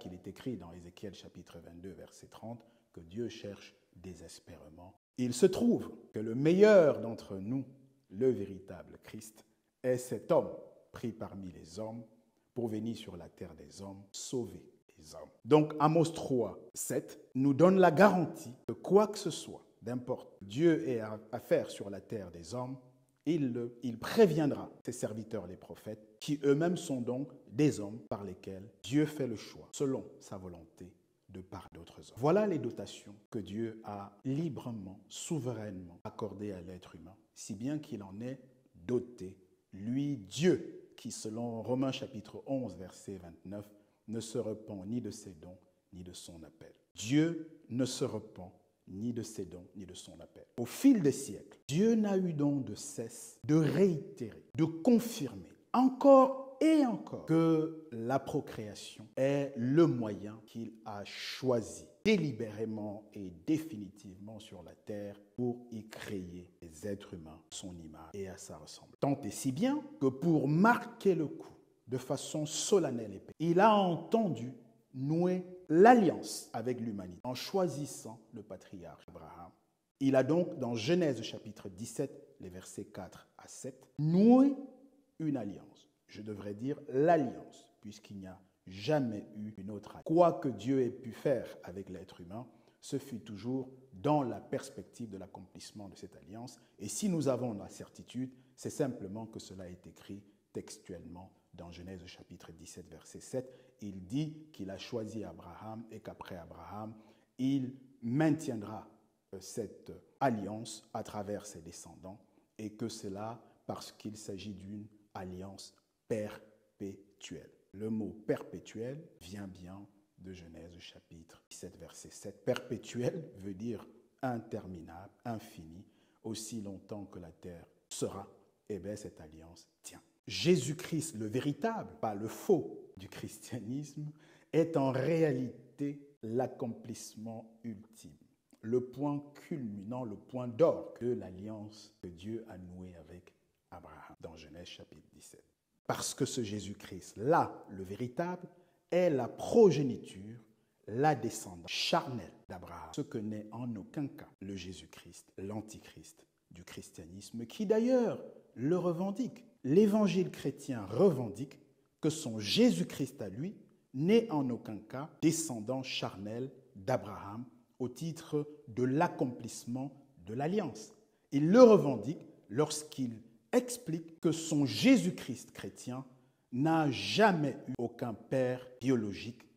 qu'il est écrit dans Ézéchiel chapitre 22, verset 30, que Dieu cherche désespérément. Il se trouve que le meilleur d'entre nous, le véritable Christ, est cet homme pris parmi les hommes pour venir sur la terre des hommes, sauver les hommes. Donc Amos 3, 7 nous donne la garantie que quoi que ce soit, d'importe, Dieu ait à faire sur la terre des hommes, il préviendra ses serviteurs les prophètes, qui eux-mêmes sont donc des hommes par lesquels Dieu fait le choix, selon sa volonté, de part d'autres hommes. Voilà les dotations que Dieu a librement, souverainement accordées à l'être humain, si bien qu'il en est doté, lui, Dieu, qui selon Romains chapitre 11, verset 29, ne se repent ni de ses dons, ni de son appel. Dieu ne se repent ni de ses dons, ni de son appel. Au fil des siècles, Dieu n'a eu donc de cesse de réitérer, de confirmer, encore et encore, que la procréation est le moyen qu'il a choisi délibérément et définitivement sur la terre pour y créer les êtres humains, à son image et à sa ressemblance. Tant et si bien que pour marquer le coup de façon solennelle et paisible, il a entendu nouer l'alliance avec l'humanité en choisissant le patriarche Abraham. Il a donc, dans Genèse chapitre 17, les versets 4 à 7, noué une alliance. Je devrais dire l'alliance, puisqu'il n'y a jamais eu une autre alliance. Quoi que Dieu ait pu faire avec l'être humain, ce fut toujours dans la perspective de l'accomplissement de cette alliance. Et si nous avons la certitude, c'est simplement que cela est écrit textuellement dans Genèse chapitre 17, verset 7. Il dit qu'il a choisi Abraham et qu'après Abraham, il maintiendra cette alliance à travers ses descendants et que cela parce qu'il s'agit d'une alliance perpétuelle. Le mot perpétuel vient bien de Genèse chapitre 17, verset 7. Perpétuel veut dire interminable, infini, aussi longtemps que la terre sera, et bien cette alliance tient. Jésus-Christ, le véritable, pas le faux du christianisme, est en réalité l'accomplissement ultime, le point culminant, le point d'orgue de l'alliance que Dieu a nouée avec Abraham dans Genèse chapitre 17. Parce que ce Jésus-Christ-là, le véritable, est la progéniture, la descendance charnelle d'Abraham, ce que n'est en aucun cas le Jésus-Christ, l'antichrist du christianisme, qui d'ailleurs le revendique. L'évangile chrétien revendique que son Jésus-Christ à lui n'est en aucun cas descendant charnel d'Abraham au titre de l'accomplissement de l'alliance. Il le revendique lorsqu'il explique que son Jésus-Christ chrétien n'a jamais eu aucun père biologique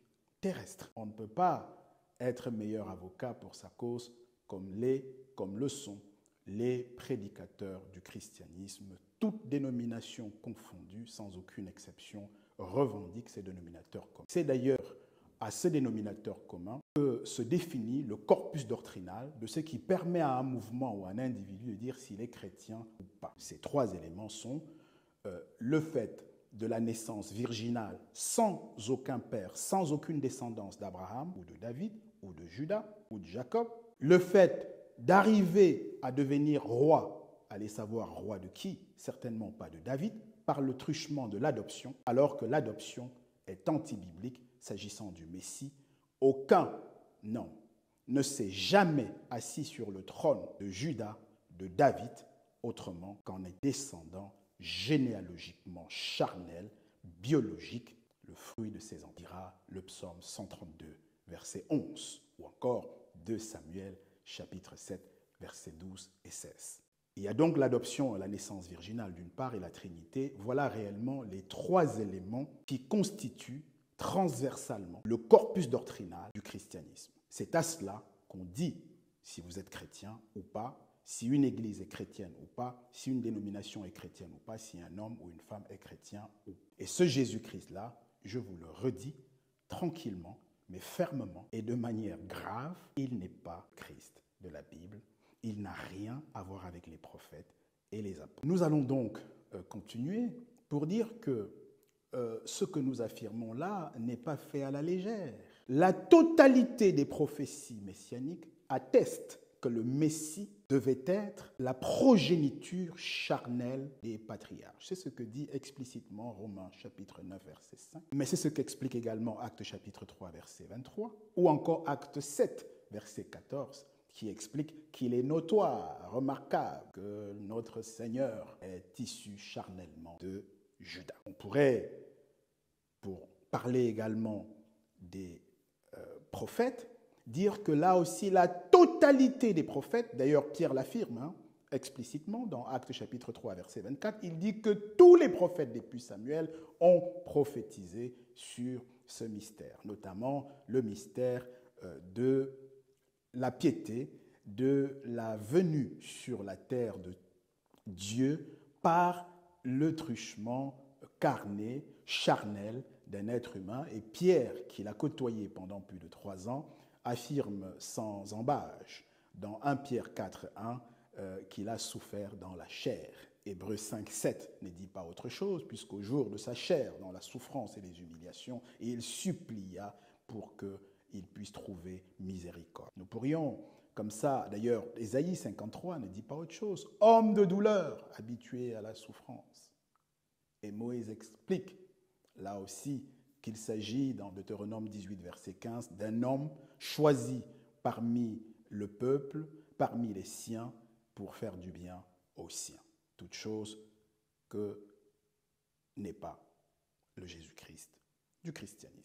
terrestre. On ne peut pas être meilleur avocat pour sa cause comme le sont les prédicateurs du christianisme, toutes dénominations confondues, sans aucune exception, revendiquent ces dénominateurs communs. C'est d'ailleurs à ces dénominateurs communs que se définit le corpus doctrinal de ce qui permet à un mouvement ou à un individu de dire s'il est chrétien ou pas. Ces trois éléments sont le fait de la naissance virginale sans aucun père, sans aucune descendance d'Abraham ou de David ou de Judas ou de Jacob, le fait d'arriver à devenir roi, allez savoir roi de qui? Certainement pas de David, par le truchement de l'adoption, alors que l'adoption est anti-biblique s'agissant du Messie. Aucun homme ne s'est jamais assis sur le trône de Judas, de David, autrement qu'en est descendant généalogiquement charnel, biologique, le fruit de ses dira le psaume 132, verset 11, ou encore 2 Samuel, chapitre 7, versets 12 et 16. Il y a donc l'adoption et la naissance virginale d'une part et la Trinité. Voilà réellement les trois éléments qui constituent transversalement le corpus doctrinal du christianisme. C'est à cela qu'on dit si vous êtes chrétien ou pas, si une église est chrétienne ou pas, si une dénomination est chrétienne ou pas, si un homme ou une femme est chrétien ou pas. Et ce Jésus-Christ-là, je vous le redis tranquillement, mais fermement et de manière grave, il n'est pas Christ de la Bible. Il n'a rien à voir avec les prophètes et les apôtres. Nous allons donc continuer pour dire que ce que nous affirmons là n'est pas fait à la légère. La totalité des prophéties messianiques attestent que le Messie devait être la progéniture charnelle des patriarches. C'est ce que dit explicitement Romains chapitre 9, verset 5. Mais c'est ce qu'explique également Actes chapitre 3, verset 23, ou encore Actes 7, verset 14, qui explique qu'il est notoire, remarquable, que notre Seigneur est issu charnellement de Juda. On pourrait, pour parler également des prophètes, dire que là aussi la totalité des prophètes, d'ailleurs Pierre l'affirme explicitement dans Actes chapitre 3 verset 24, il dit que tous les prophètes depuis Samuel ont prophétisé sur ce mystère, notamment le mystère de la piété, de la venue sur la terre de Dieu par le truchement carné, charnel d'un être humain. Et Pierre, qui l'a côtoyé pendant plus de 3 ans, affirme sans embâche dans 1 Pierre 4.1 qu'il a souffert dans la chair. Hébreux 5.7 ne dit pas autre chose, puisqu'au jour de sa chair, dans la souffrance et les humiliations, il supplia pour qu'il puisse trouver miséricorde. Nous pourrions, comme ça, d'ailleurs, Ésaïe 53 ne dit pas autre chose, homme de douleur, habitué à la souffrance. Et Moïse explique, là aussi, qu'il s'agit, dans Deutéronome 18, verset 15, d'un homme choisi parmi le peuple, parmi les siens, pour faire du bien aux siens. Toute chose que n'est pas le Jésus-Christ du christianisme.